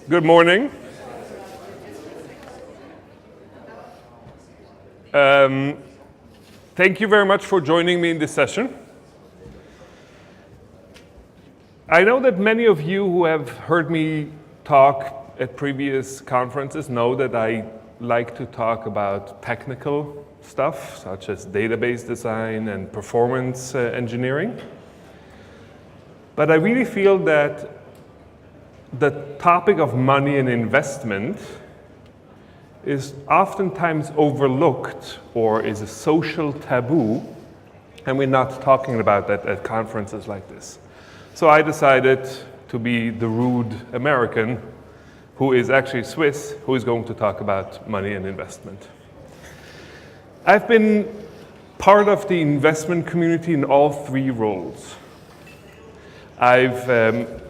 Good morning. Thank you very much for joining me in this session. I know that many of you who have heard me talk at previous conferences know that I like to talk about technical stuff, such as database design and performance engineering. But I really feel that the topic of money and investment is oftentimes overlooked or is a social taboo, and we're not talking about that at conferences like this. So I decided to be the rude American who is actually Swiss, who is going to talk about money and investment. I've been part of the investment community in all three roles. I've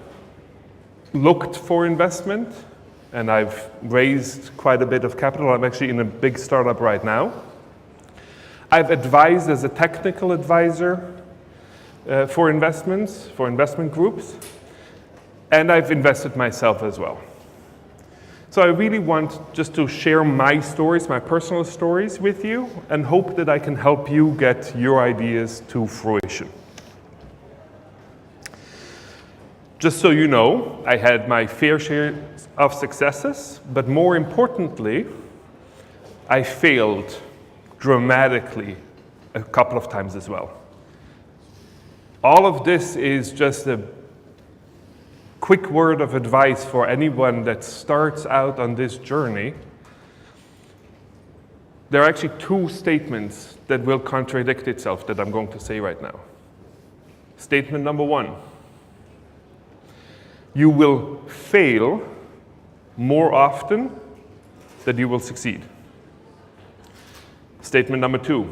looked for investment, and I've raised quite a bit of capital. I'm actually in a big startup right now. I've advised as a technical advisor for investments, for investment groups, and I've invested myself as well. So I really want just to share my stories, my personal stories with you, and hope that I can help you get your ideas to fruition. Just so you know, I had my fair share of successes, but more importantly, I failed dramatically a couple of times as well. All of this is just a quick word of advice for anyone that starts out on this journey. There are actually two statements that will contradict itself that I'm going to say right now. Statement number one: you will fail more often than you will succeed. Statement number two: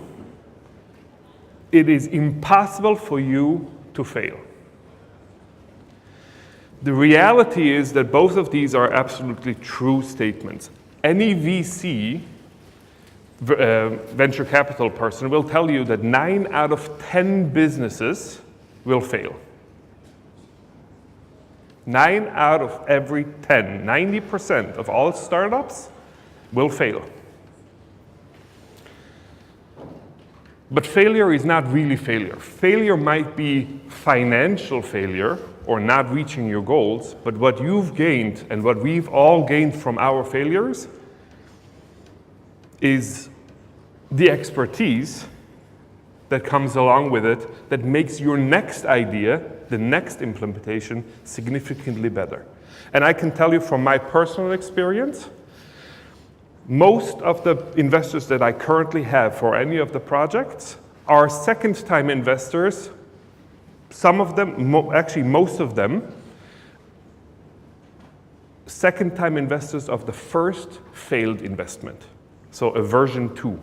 it is impossible for you to fail. The reality is that both of these are absolutely true statements. Any VC, venture capital person, will tell you that 9 out of 10 businesses will fail. 9 out of every 10, 90% of all startups will fail. But failure is not really failure. Failure might be financial failure or not reaching your goals, but what you've gained and what we've all gained from our failures is the expertise that comes along with it that makes your next idea, the next implementation, significantly better. And I can tell you from my personal experience, most of the investors that I currently have for any of the projects are second-time investors. Some of them, actually most of them, second-time investors of the first failed investment, so a version 2.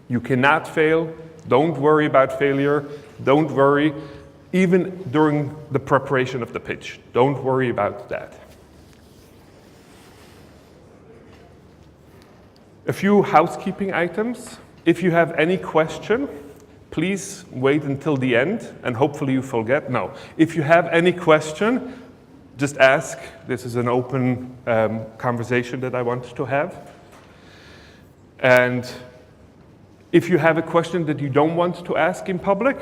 You cannot fail. Don't worry about failure. Don't worry, even during the preparation of the pitch. Don't worry about that. A few housekeeping items. If you have any question, please wait until the end, and hopefully you forget. No. If you have any question, just ask. This is an open conversation that I want to have. And if you have a question that you don't want to ask in public,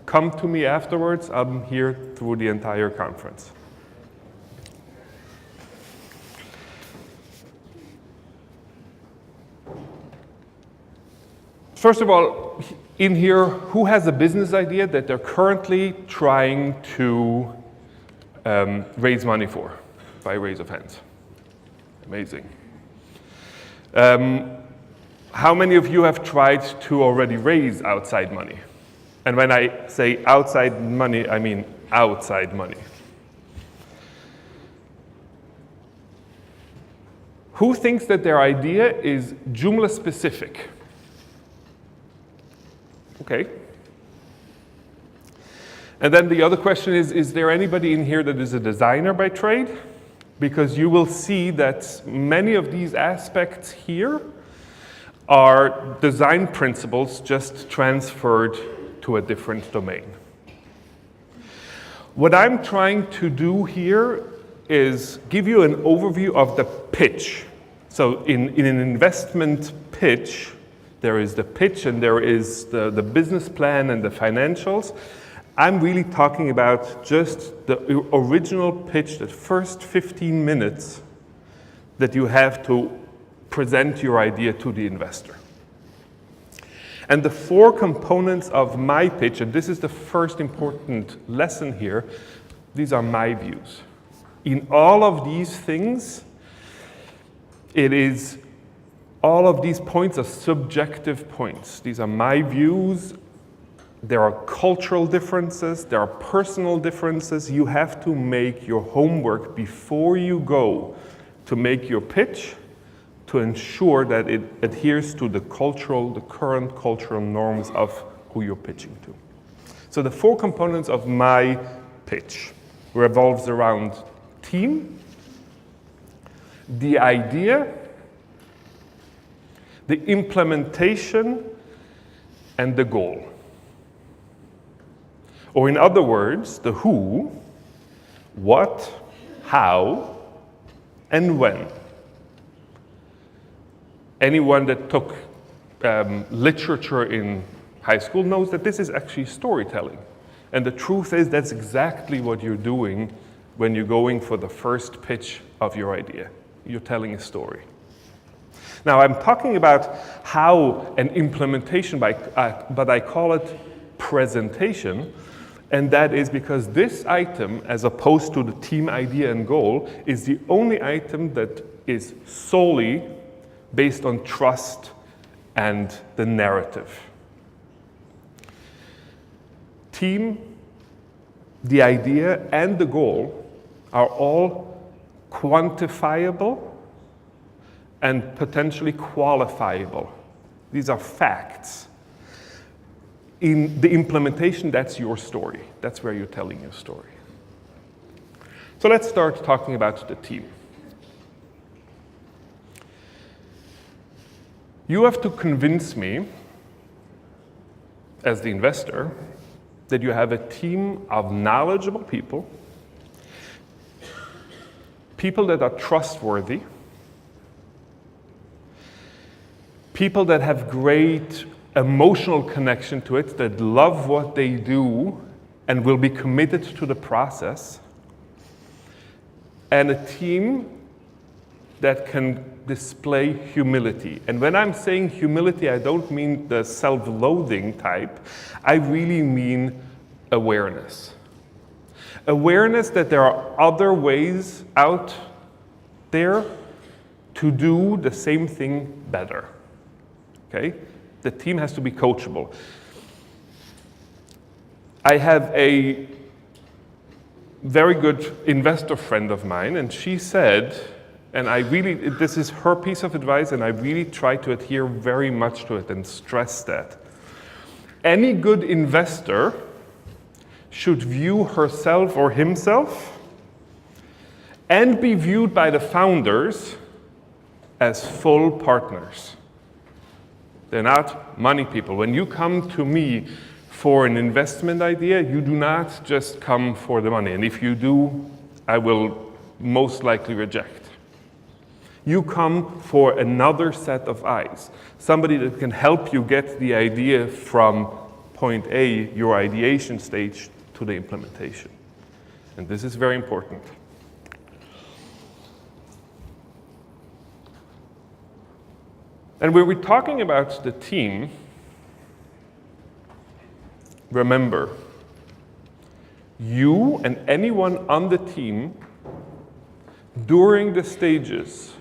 come to me afterwards. I'm here through the entire conference. First of all, in here, who has a business idea that they're currently trying to raise money for? By raise of hands. Amazing. How many of you have tried to already raise outside money? And when I say outside money, I mean outside money. Who thinks that their idea is Joomla specific? Okay. And then the other question is there anybody in here that is a designer by trade? Because you will see that many of these aspects here are design principles just transferred to a different domain. What I'm trying to do here is give you an overview of the pitch. So in an investment pitch, there is the pitch and there is the business plan and the financials. I'm really talking about just the original pitch, the first 15 minutes that you have to present your idea to the investor. And the 4 components of my pitch, and this is the first important lesson here, these are my views. In all of these things, all of these points are subjective points. These are my views. There are cultural differences, there are personal differences. You have to make your homework before you go to make your pitch to ensure that it adheres to the current cultural norms of who you're pitching to. So the 4 components of my pitch revolves around team, the idea, the implementation, and the goal. Or in other words, the who, what, how, and when. Anyone that took literature in high school knows that this is actually storytelling. And the truth is that's exactly what you're doing when you're going for the first pitch of your idea. You're telling a story. Now I'm talking about how an implementation, but I call it presentation. And that is because this item, as opposed to the team idea and goal, is the only item that is solely based on trust and the narrative. Team, the idea, and the goal are all quantifiable and potentially qualifiable. These are facts. In the implementation, that's your story. That's where you're telling your story. So let's start talking about the team. You have to convince me, as the investor, that you have a team of knowledgeable people, people that are trustworthy, people that have great emotional connection to it, that love what they do and will be committed to the process, and a team that can display humility. And when I'm saying humility, I don't mean the self-loathing type. I really mean awareness. Awareness that there are other ways out there to do the same thing better. Okay? The team has to be coachable. I have a very good investor friend of mine, and she said, and this is her piece of advice, and I really try to adhere very much to it and stress that. Any good investor should view herself or himself and be viewed by the founders as full partners. They're not money people. When you come to me for an investment idea, you do not just come for the money. And if you do, I will most likely reject. You come for another set of eyes. Somebody that can help you get the idea from point A, your ideation stage, to the implementation. And this is very important. And when we're talking about the team, remember, you and anyone on the team, during the stages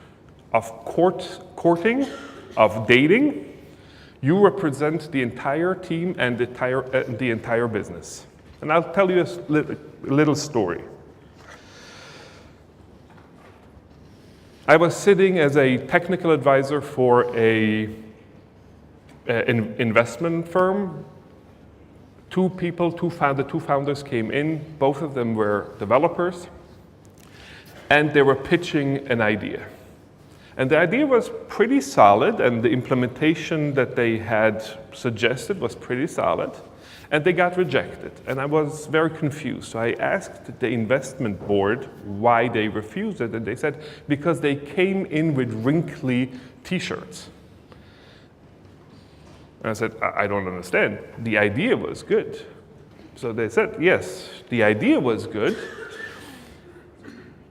of courting, of dating, you represent the entire team and the entire business. And I'll tell you a little story. I was sitting as a technical advisor for an investment firm. The two founders came in. Both of them were developers, and they were pitching an idea. And the idea was pretty solid, and the implementation that they had suggested was pretty solid. And they got rejected, and I was very confused. So I asked the investment board why they refused it, and they said, because they came in with wrinkly t-shirts. And I said, I don't understand. The idea was good. So they said, yes, the idea was good,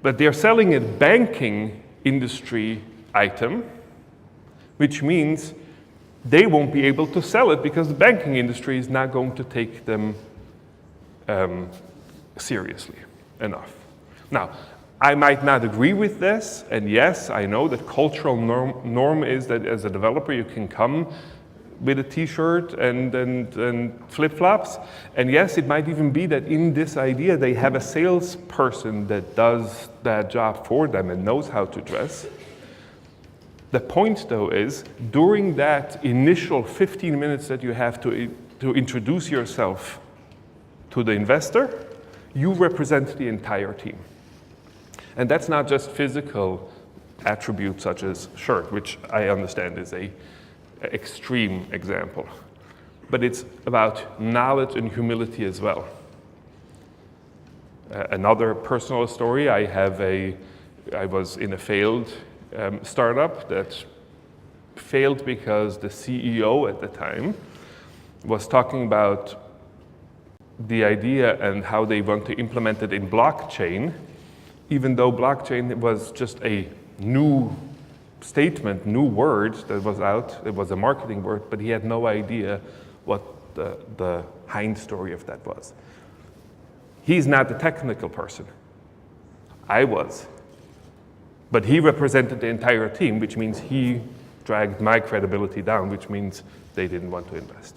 but they're selling a banking industry item, which means they won't be able to sell it because the banking industry is not going to take them seriously enough. Now, I might not agree with this, and yes, I know that cultural norm is that as a developer you can come with a t-shirt and flip-flops, and yes, it might even be that in this idea they have a salesperson that does that job for them and knows how to dress. The point, though, is during that initial 15 minutes that you have to introduce yourself to the investor, you represent the entire team. And that's not just physical attributes such as shirt, which I understand is an extreme example, but it's about knowledge and humility as well. Another personal story, I was in a failed startup that failed because the CEO at the time was talking about the idea and how they want to implement it in blockchain, even though blockchain was just a new statement, new word that was out. It was a marketing word, but he had no idea what the hind story of that was. He's not the technical person. I was. But he represented the entire team, which means he dragged my credibility down, which means they didn't want to invest.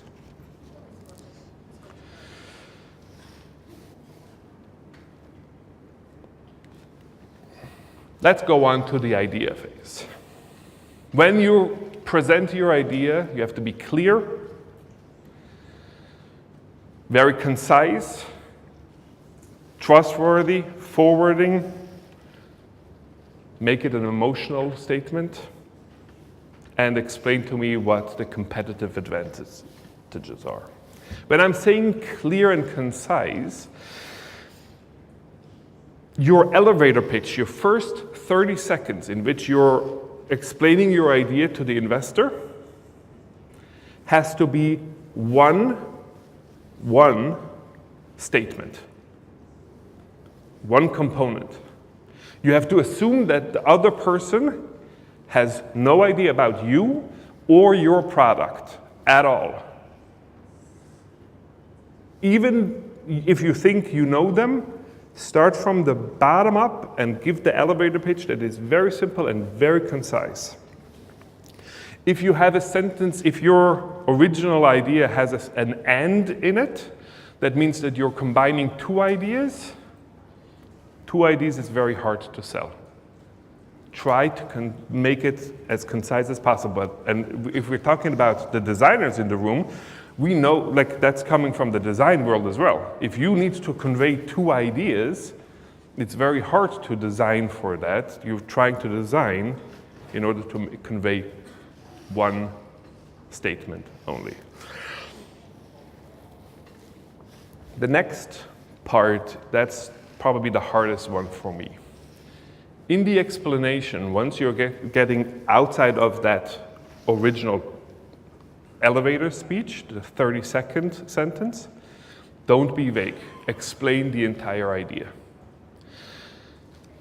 Let's go on to the idea phase. When you present your idea, you have to be clear, very concise, trustworthy, forwarding. Make it an emotional statement, and explain to me what the competitive advantages are. When I'm saying clear and concise, your elevator pitch, your first 30 seconds in which you're explaining your idea to the investor, has to be one statement, one component. You have to assume that the other person has no idea about you or your product at all. Even if you think you know them, start from the bottom up and give the elevator pitch that is very simple and very concise. If you have a sentence, if your original idea has an and in it, that means that you're combining two ideas. Two ideas is very hard to sell. Try to make it as concise as possible. And if we're talking about the designers in the room, we know like that's coming from the design world as well. If you need to convey two ideas, it's very hard to design for that. You're trying to design in order to convey one statement only. The next part, that's probably the hardest one for me. In the explanation, once you're getting outside of that original elevator speech, the 30-second sentence, don't be vague. Explain the entire idea.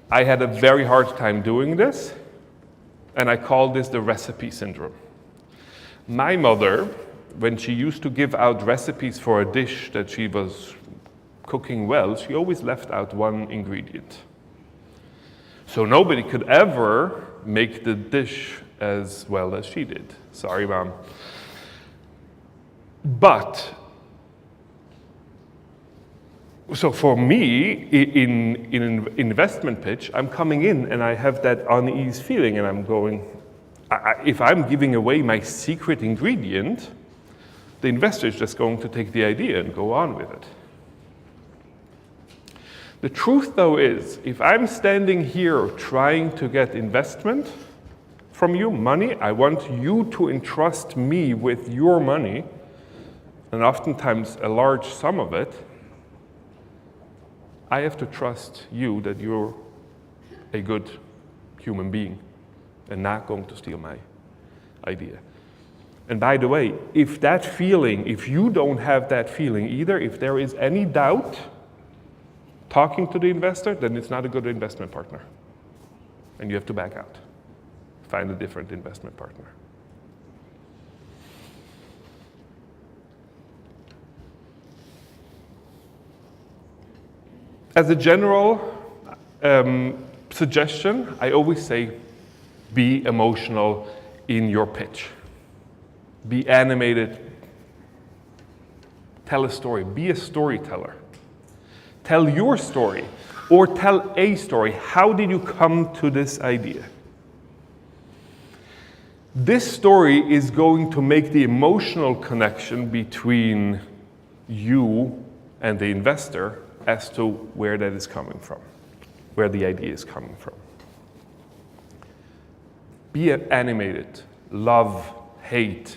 I had a very hard time doing this, and I call this the recipe syndrome. My mother, when she used to give out recipes for a dish that she was cooking well, she always left out one ingredient. So nobody could ever make the dish as well as she did. Sorry, Mom. But, so for me, in an investment pitch, I'm coming in and I have that unease feeling and I'm going, if I'm giving away my secret ingredient, the investor is just going to take the idea and go on with it. The truth, though, is if I'm standing here trying to get investment from you, money, I want you to entrust me with your money. and oftentimes a large sum of it, I have to trust you that you're a good human being and not going to steal my idea. And by the way, if you don't have that feeling either, if there is any doubt talking to the investor, then it's not a good investment partner. And you have to back out. Find a different investment partner. As a general suggestion, I always say be emotional in your pitch. Be animated. Tell a story. Be a storyteller. Tell your story or tell a story. How did you come to this idea? This story is going to make the emotional connection between you and the investor as to where that is coming from, where the idea is coming from. Be animated, love, hate,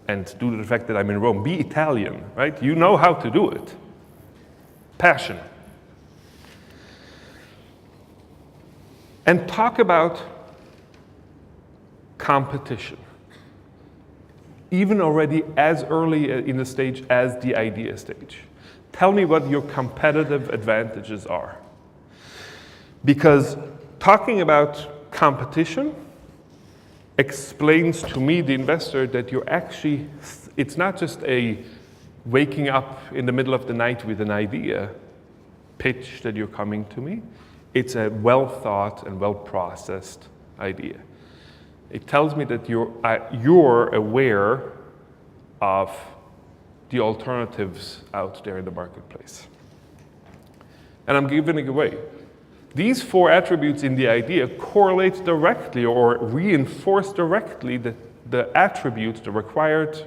and due to the fact that I'm in Rome, be Italian, right? You know how to do it. Passion. And talk about competition. Even already as early in the stage as the idea stage. Tell me what your competitive advantages are. Because talking about competition explains to me, the investor, that you're actually, it's not just a waking up in the middle of the night with an idea pitch that you're coming to me. It's a well thought and well processed idea. It tells me that you're aware of the alternatives out there in the marketplace. And I'm giving it away. These 4 attributes in the idea correlate directly or reinforce directly the attributes, the required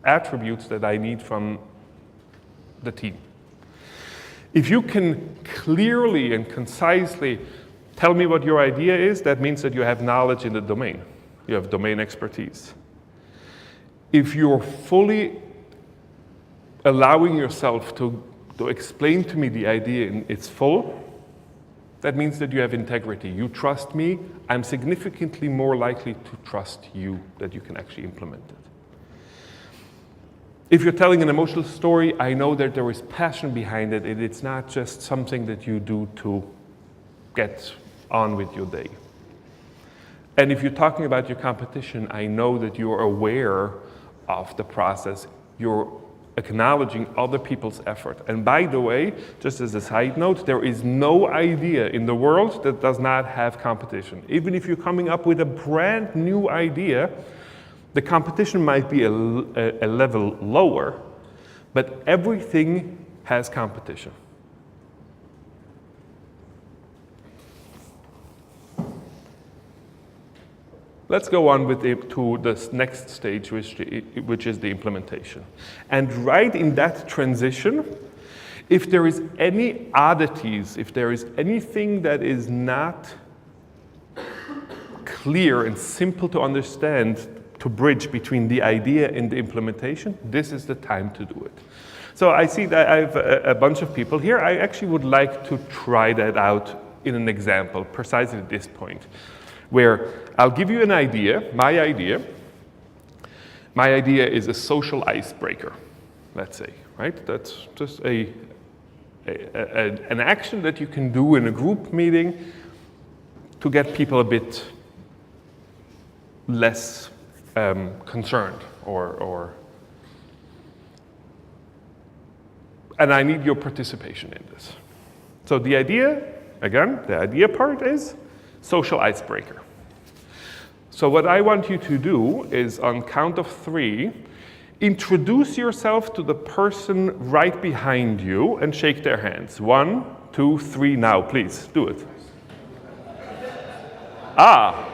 attributes that I need from the team. If you can clearly and concisely tell me what your idea is, that means that you have knowledge in the domain. You have domain expertise. If you're fully allowing yourself to explain to me the idea in its full, that means that you have integrity. You trust me. I'm significantly more likely to trust you that you can actually implement it. If you're telling an emotional story, I know that there is passion behind it. It's not just something that you do to get on with your day. And if you're talking about your competition, I know that you're aware of the process. You're acknowledging other people's effort. And by the way, just as a side note, there is no idea in the world that does not have competition. Even if you're coming up with a brand new idea, the competition might be a level lower, but everything has competition. Let's go on to the next stage, which is the implementation. And right in that transition, if there is any oddities, if there is anything that is not clear and simple to understand, to bridge between the idea and the implementation, this is the time to do it. So I see that I have a bunch of people here. I actually would like to try that out in an example, precisely at this point, where I'll give you an idea, my idea. My idea is a social icebreaker, let's say, right? That's just an action that you can do in a group meeting to get people a bit less concerned and I need your participation in this. So the idea, again, the idea part is social icebreaker. So what I want you to do is, on count of 3, introduce yourself to the person right behind you and shake their hands. 1, 2, 3, now, please, do it. Ah.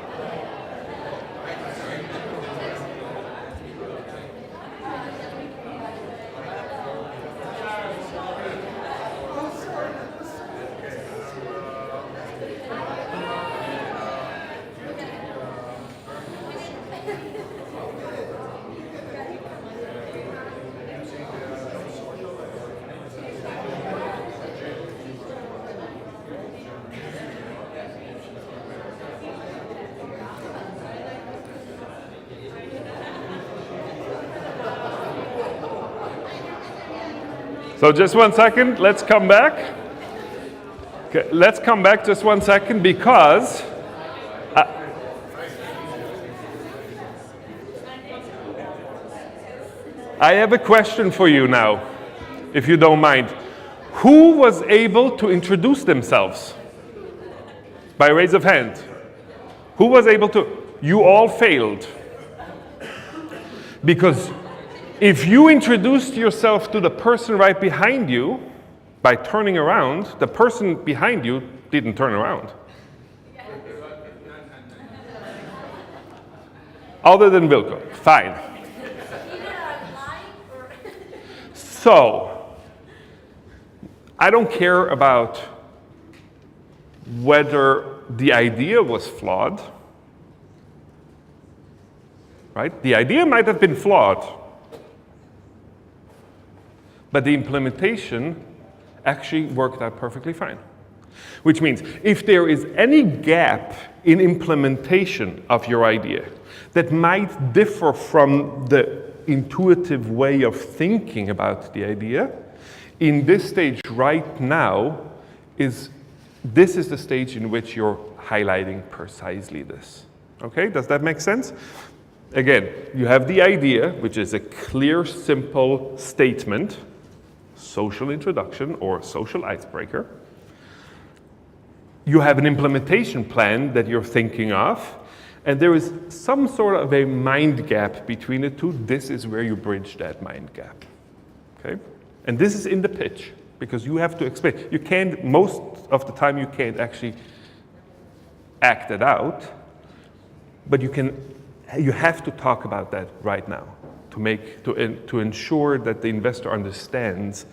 So just 1 second, let's come back. Okay, let's come back just 1 second because I have a question for you now, if you don't mind. Who was able to introduce themselves? By raise of hand. Who was able to? You all failed. Because if you introduced yourself to the person right behind you, by turning around, the person behind you didn't turn around. Other than Wilco, fine. So, I don't care about whether the idea was flawed, right? The idea might have been flawed, but the implementation actually worked out perfectly fine. Which means if there is any gap in implementation of your idea that might differ from the intuitive way of thinking about the idea, in this stage right now, this is the stage in which you're highlighting precisely this. Okay, does that make sense? Again, you have the idea, which is a clear, simple statement, social introduction or social icebreaker. You have an implementation plan that you're thinking of, and there is some sort of a mind gap between the two. This is where you bridge that mind gap. Okay? And this is in the pitch, because you have to explain. You can't, most of the time you can't actually act it out, but you have to talk about that right now to ensure that the investor understands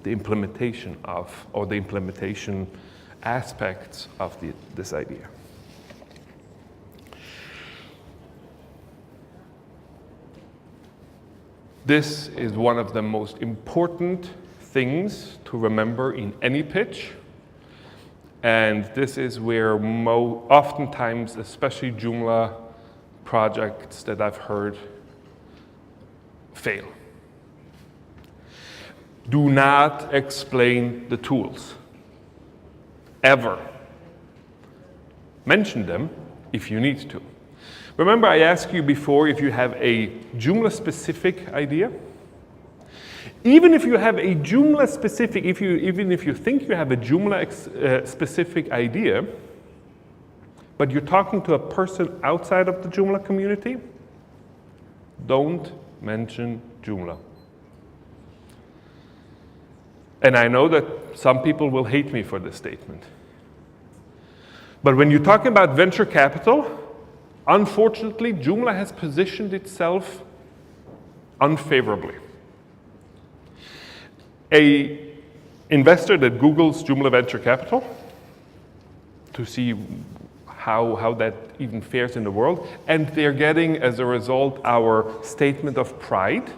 the implementation of, or the implementation aspects of this idea. This is one of the most important things to remember in any pitch. And this is where oftentimes, especially Joomla projects that I've heard, fail. Do not explain the tools, ever. Mention them if you need to. Remember I asked you before if you have a Joomla-specific idea? Even if you have a Joomla-specific, even if you think you have a Joomla-specific idea, but you're talking to a person outside of the Joomla community, don't mention Joomla. And I know that some people will hate me for this statement. But when you're talking about venture capital, unfortunately, Joomla has positioned itself unfavorably. An investor that Googles Joomla Venture Capital to see how that even fares in the world, and they're getting, as a result, our statement of pride.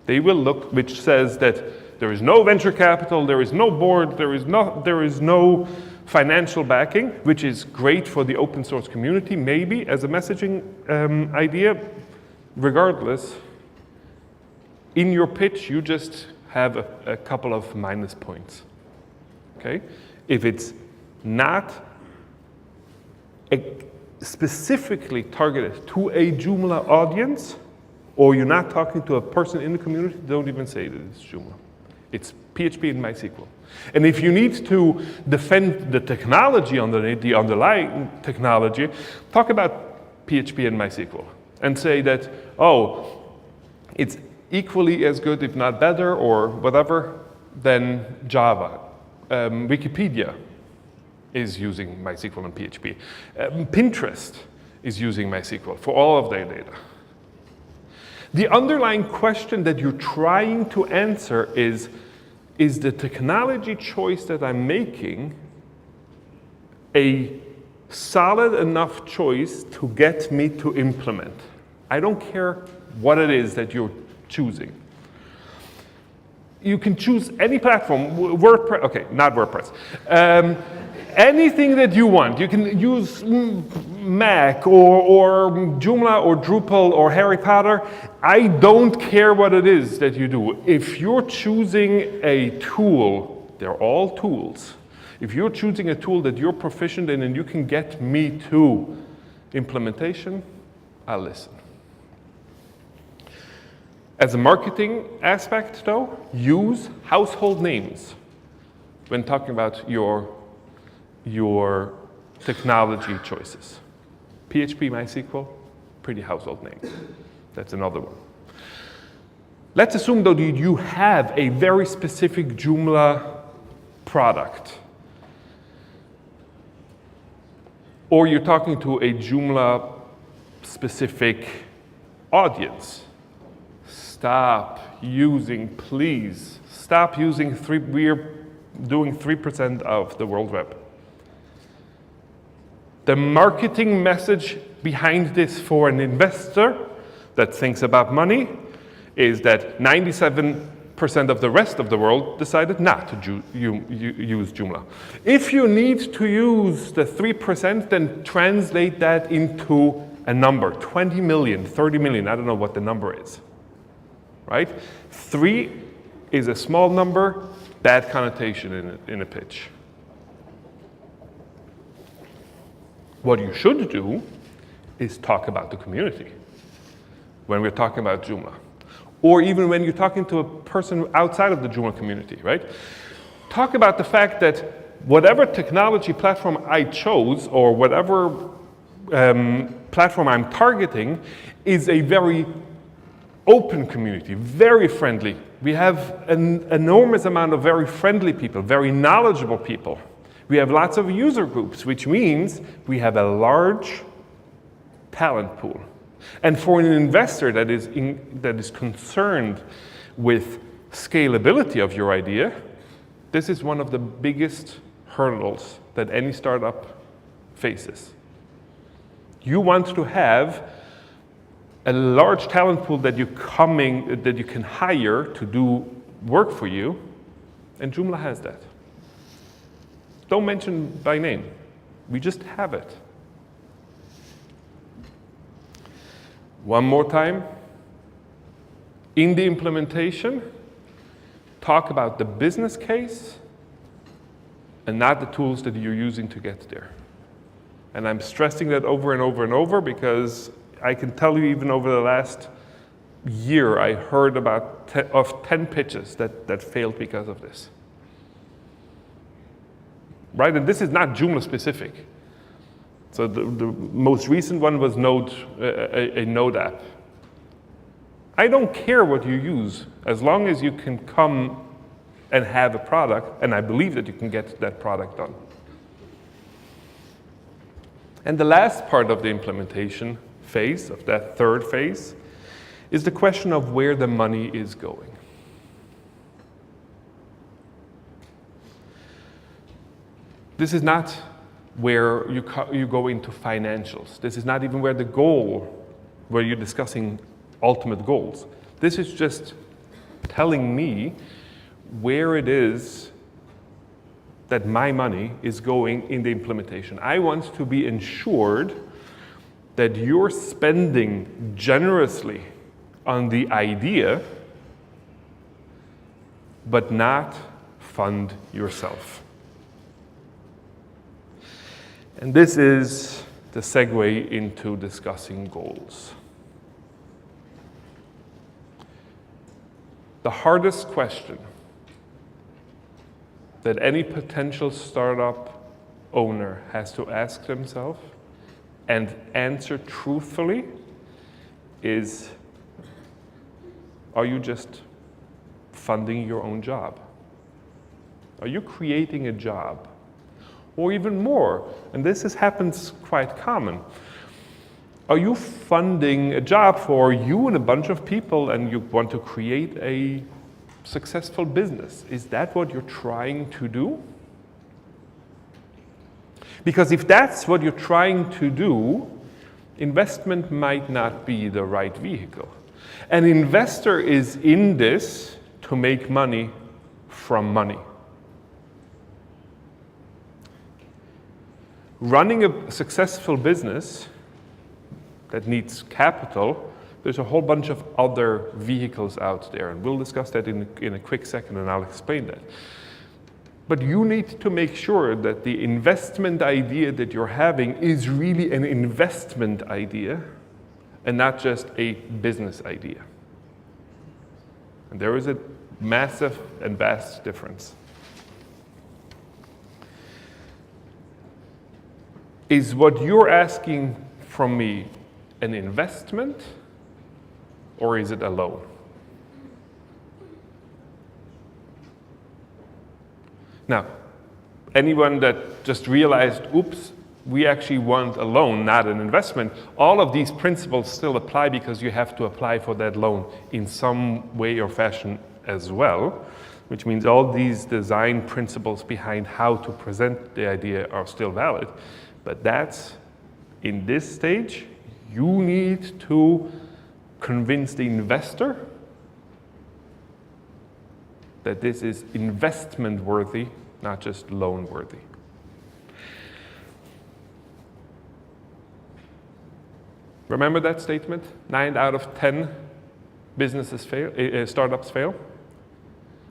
They will look, which says that there is no venture capital, there is no board, there is no financial backing, which is great for the open source community, maybe as a messaging idea. Regardless, in your pitch, you just have a couple of minus points. Okay? If it's not specifically targeted to a Joomla audience, or you're not talking to a person in the community, don't even say that it's Joomla. It's PHP and MySQL. And if you need to defend the technology underneath, the underlying technology, talk about PHP and MySQL and say that, oh, it's equally as good, if not better, or whatever, than Java. Wikipedia is using MySQL and PHP. Pinterest is using MySQL for all of their data. The underlying question that you're trying to answer is the technology choice that I'm making a solid enough choice to get me to implement? I don't care what it is that you're choosing. You can choose any platform, WordPress, okay, not WordPress. anything that you want. You can use Mac or Joomla or Drupal or Harry Potter. I don't care what it is that you do. If you're choosing a tool, they're all tools. If you're choosing a tool that you're proficient in and you can get me to implementation, I'll listen. As a marketing aspect though, use household names when talking about your technology choices. PHP, MySQL, pretty household name. That's another one. Let's assume though that you have a very specific Joomla product. Or you're talking to a Joomla specific audience. Stop using, please, stop using we're doing 3% of the World Web. The marketing message behind this for an investor that thinks about money is that 97% of the rest of the world decided not to use Joomla. If you need to use the 3%, then translate that into a number, 20 million, 30 million, I don't know what the number is, right? 3 is a small number, bad connotation in a pitch. What you should do is talk about the community when we're talking about Joomla. Or even when you're talking to a person outside of the Joomla community, right? Talk about the fact that whatever technology platform I chose or whatever platform I'm targeting is a very open community, very friendly. We have an enormous amount of very friendly people, very knowledgeable people. We have lots of user groups, which means we have a large talent pool. And for an investor that is concerned with scalability of your idea, this is one of the biggest hurdles that any startup faces. You want to have a large talent pool that you can hire to do work for you, and Joomla has that. Don't mention by name. We just have it. One more time. In the implementation, talk about the business case and not the tools that you're using to get there. And I'm stressing that over and over and over because I can tell you even over the last year, I heard about 10 pitches that failed because of this. Right, and this is not Joomla specific. So the most recent one was a Node app. I don't care what you use, as long as you can come and have a product, and I believe that you can get that product done. And the last part of the implementation phase, of that third phase, is the question of where the money is going. This is not where you go into financials. This is not even where you're discussing ultimate goals. This is just telling me where it is that my money is going in the implementation. I want to be ensured that you're spending generously on the idea, but not fund yourself. And this is the segue into discussing goals. The hardest question that any potential startup owner has to ask themselves and answer truthfully is, are you just funding your own job? Are you creating a job? Or even more, and this happens quite common. Are you funding a job for you and a bunch of people and you want to create a successful business? Is that what you're trying to do? Because if that's what you're trying to do, investment might not be the right vehicle. An investor is in this to make money from money. running a successful business that needs capital, there's a whole bunch of other vehicles out there, and we'll discuss that in a quick second, and I'll explain that. But you need to make sure that the investment idea that you're having is really an investment idea and not just a business idea. And there is a massive and vast difference. Is what you're asking from me an investment, or is it a loan? Now, anyone that just realized, oops, we actually want a loan, not an investment, all of these principles still apply because you have to apply for that loan in some way or fashion as well, which means all these design principles behind how to present the idea are still valid. But that's, in this stage, you need to convince the investor that this is investment worthy, not just loan worthy. Remember that statement? 9 out of 10 businesses fail, startups fail,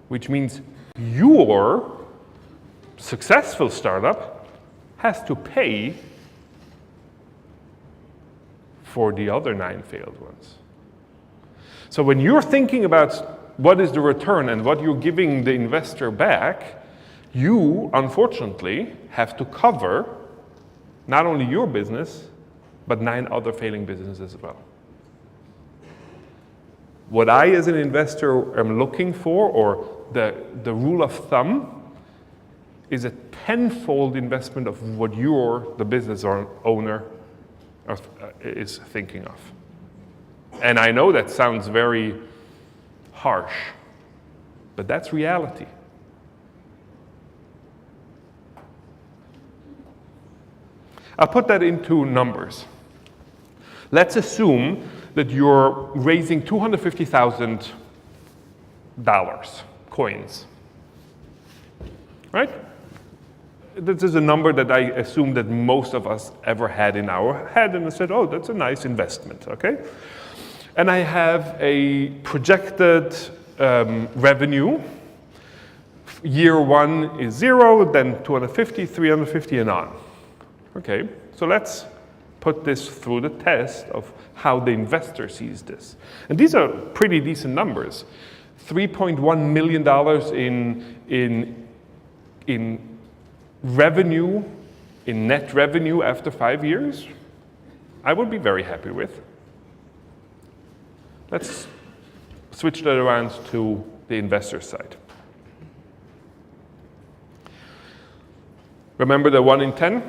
which means your successful startup has to pay for the other 9 failed ones. So when you're thinking about what is the return and what you're giving the investor back, you, unfortunately, have to cover not only your business, but 9 other failing businesses as well. What I, as an investor, am looking for, or the rule of thumb, is a 10-fold investment of what the business owner, is thinking of. And I know that sounds very harsh, but that's reality. I'll put that into numbers. Let's assume that you're raising $250,000 coins, right? This is a number that I assume that most of us ever had in our head, and I said, oh, that's a nice investment, okay? And I have a projected revenue. Year 1 is 0, then 250, 350, and on. Okay, so let's put this through the test of how the investor sees this. And these are pretty decent numbers. $3.1 million in revenue, in net revenue after 5 years, I would be very happy with. Let's switch that around to the investor side. Remember the 1 in 10,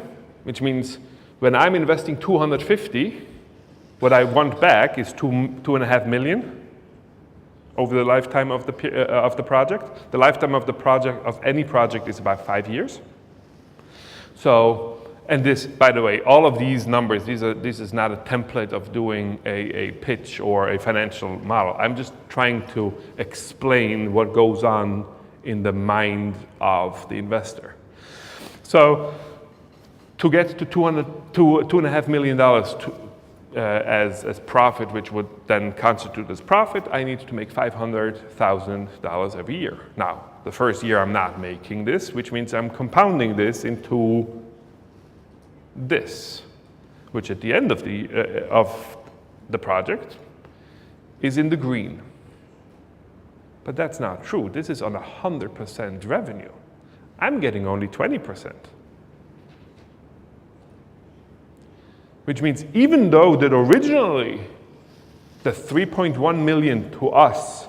which means when I'm investing 250, what I want back is 2.5 million over the lifetime of the project. The lifetime of the project, of any project, is about 5 years. So, and this, by the way, all of these numbers, this is not a template of doing a pitch or a financial model. I'm just trying to explain what goes on in the mind of the investor. So, to get to $2.5 million as profit, which would then constitute as profit, I need to make $500,000 every year. Now, the first year I'm not making this, which means I'm compounding this into this, which at the end of the project is in the green. But that's not true. This is on 100% revenue. I'm getting only 20%. Which means even though that originally the 3.1 million to us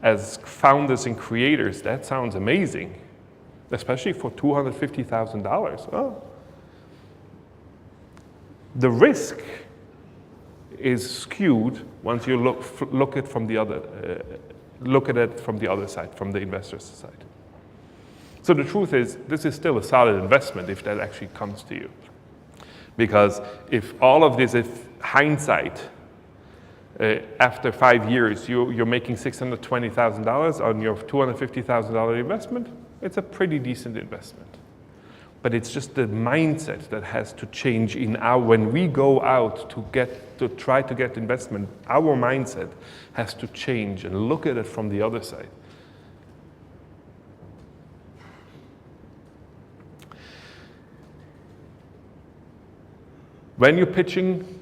as founders and creators, that sounds amazing, especially for $250,000. Oh. The risk is skewed once you look at it from the other side, from the investor's side. So the truth is, this is still a solid investment if that actually comes to you. Because if all of this is hindsight, after 5 years, you're making $620,000 on your $250,000 investment, it's a pretty decent investment. But it's just the mindset that has to change when we go out to try to get investment, our mindset has to change and look at it from the other side. When you're pitching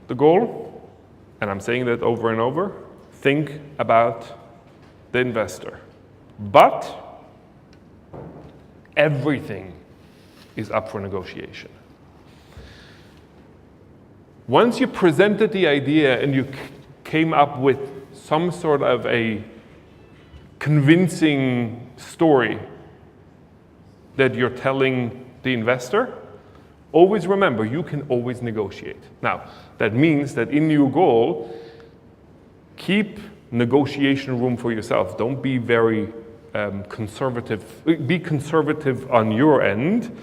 the goal, and I'm saying that over and over, think about the investor. But everything is up for negotiation. Once you presented the idea and you came up with some sort of a convincing story that you're telling the investor, always remember, you can always negotiate. Now, that means that in your goal, keep negotiation room for yourself. Don't be very conservative. Be conservative on your end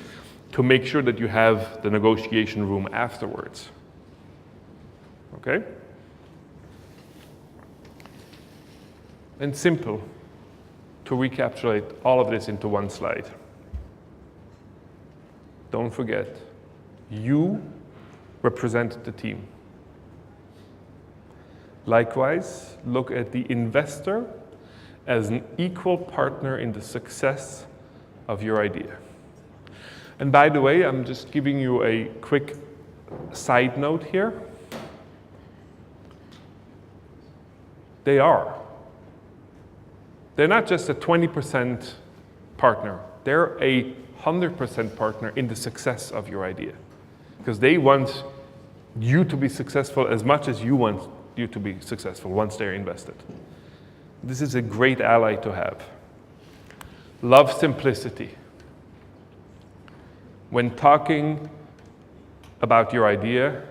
to make sure that you have the negotiation room afterwards. Okay? And simple, to recapitulate all of this into one slide. Don't forget, you represent the team. Likewise, look at the investor as an equal partner in the success of your idea. And by the way, I'm just giving you a quick side note here. They're not just a 20% partner, they're a 100% partner in the success of your idea. Because they want you to be successful as much as you want you to be successful once they're invested. This is a great ally to have. Love simplicity. When talking about your idea,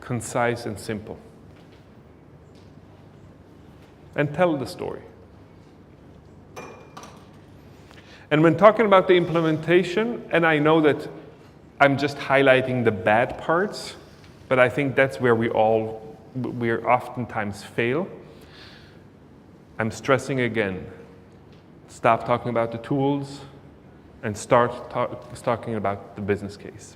concise and simple. And tell the story. And when talking about the implementation, and I know that I'm just highlighting the bad parts, but I think that's where we oftentimes fail. I'm stressing again, stop talking about the tools and start talking about the business case.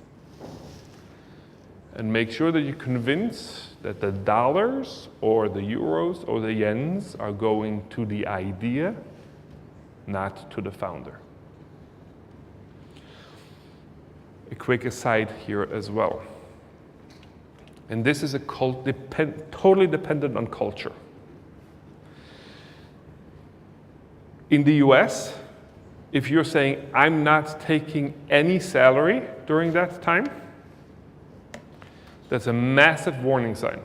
And make sure that you convince that the dollars or the euros or the yens are going to the idea, not to the founder. A quick aside here as well. And this is totally dependent on culture. In the US, if you're saying, I'm not taking any salary during that time, that's a massive warning sign.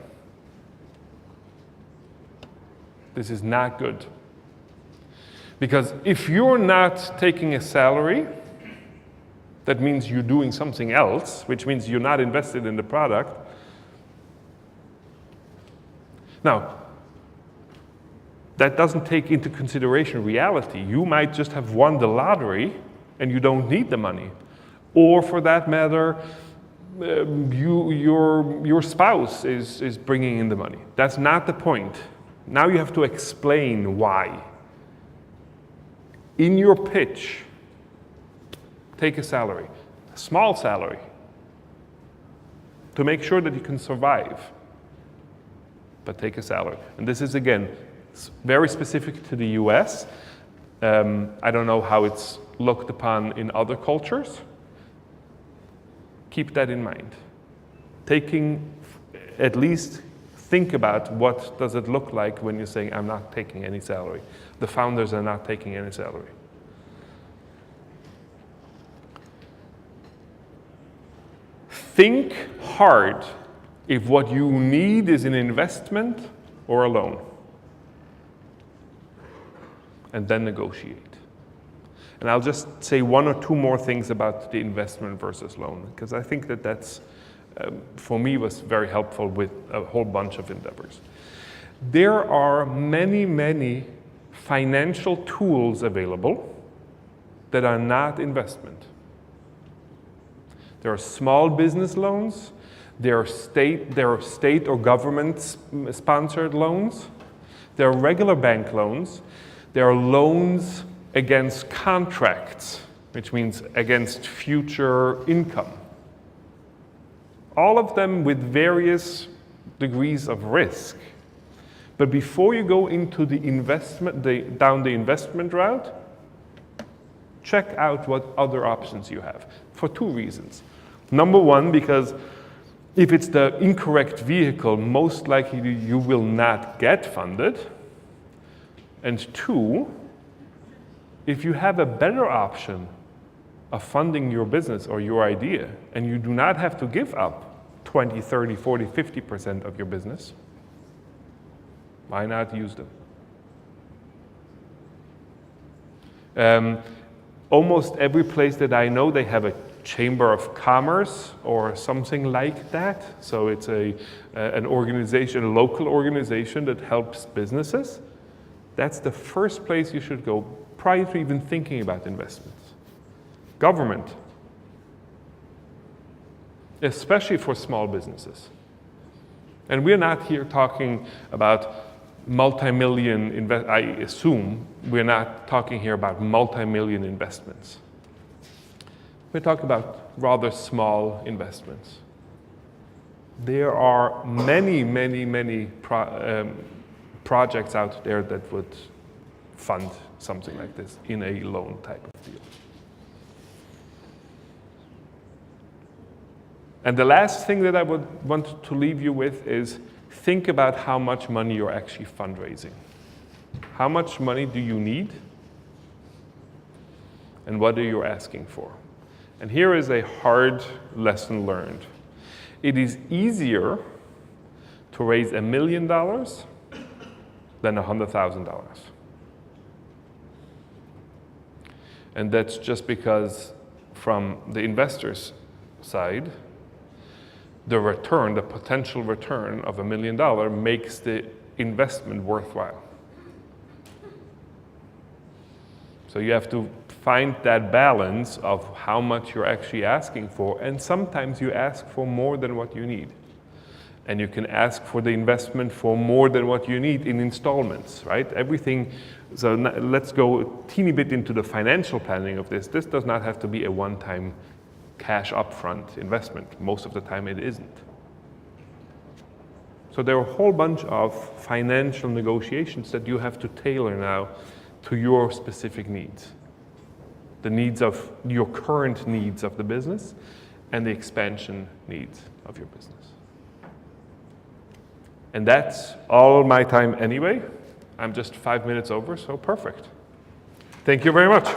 This is not good. Because if you're not taking a salary, that means you're doing something else, which means you're not invested in the product. Now, that doesn't take into consideration reality. You might just have won the lottery and you don't need the money. Or for that matter, your spouse is bringing in the money. That's not the point. Now you have to explain why. In your pitch, take a salary, a small salary, to make sure that you can survive. But take a salary. And this is, again, very specific to the US. I don't know how it's looked upon in other cultures. Keep that in mind. At least think about what does it look like when you're saying, I'm not taking any salary. The founders are not taking any salary. Think hard if what you need is an investment or a loan. And then negotiate. And I'll just say one or two more things about the investment versus loan, because I think that that's, for me, was very helpful with a whole bunch of endeavors. There are many, many financial tools available that are not investment. There are small business loans, there are state or government-sponsored loans, there are regular bank loans, there are loans against contracts which means against future income. All of them with various degrees of risk. But before you go into the investment, down the investment route, check out what other options you have for two reasons. Number one, because if it's the incorrect vehicle, most likely you will not get funded. And two, if you have a better option of funding your business or your idea, and you do not have to give up 20, 30, 40, 50% of your business, why not use them? Almost every place that I know, they have a chamber of commerce or something like that. So it's an organization, a local organization that helps businesses. That's the first place you should go prior to even thinking about investments. Government, especially for small businesses. And we're not here talking about multi-million, I assume we're not talking here about multi-million investments. We're talking about rather small investments. There are many projects out there that would fund something like this in a loan type of deal. And the last thing that I would want to leave you with is think about how much money you're actually fundraising. How much money do you need? And what are you asking for? And here is a hard lesson learned. It is easier to raise $1 million than $100,000. And that's just because from the investor's side, the return, the potential return of $1 million makes the investment worthwhile. So you have to find that balance of how much you're actually asking for, and sometimes you ask for more than what you need. And you can ask for the investment for more than what you need in installments, right? Everything, so let's go a teeny bit into the financial planning of this. This does not have to be a one-time cash upfront investment. Most of the time it isn't. So there are a whole bunch of financial negotiations that you have to tailor now to your specific needs. The needs of your current needs of the business and the expansion needs of your business. And that's all my time anyway. I'm just 5 minutes over, so perfect. Thank you very much.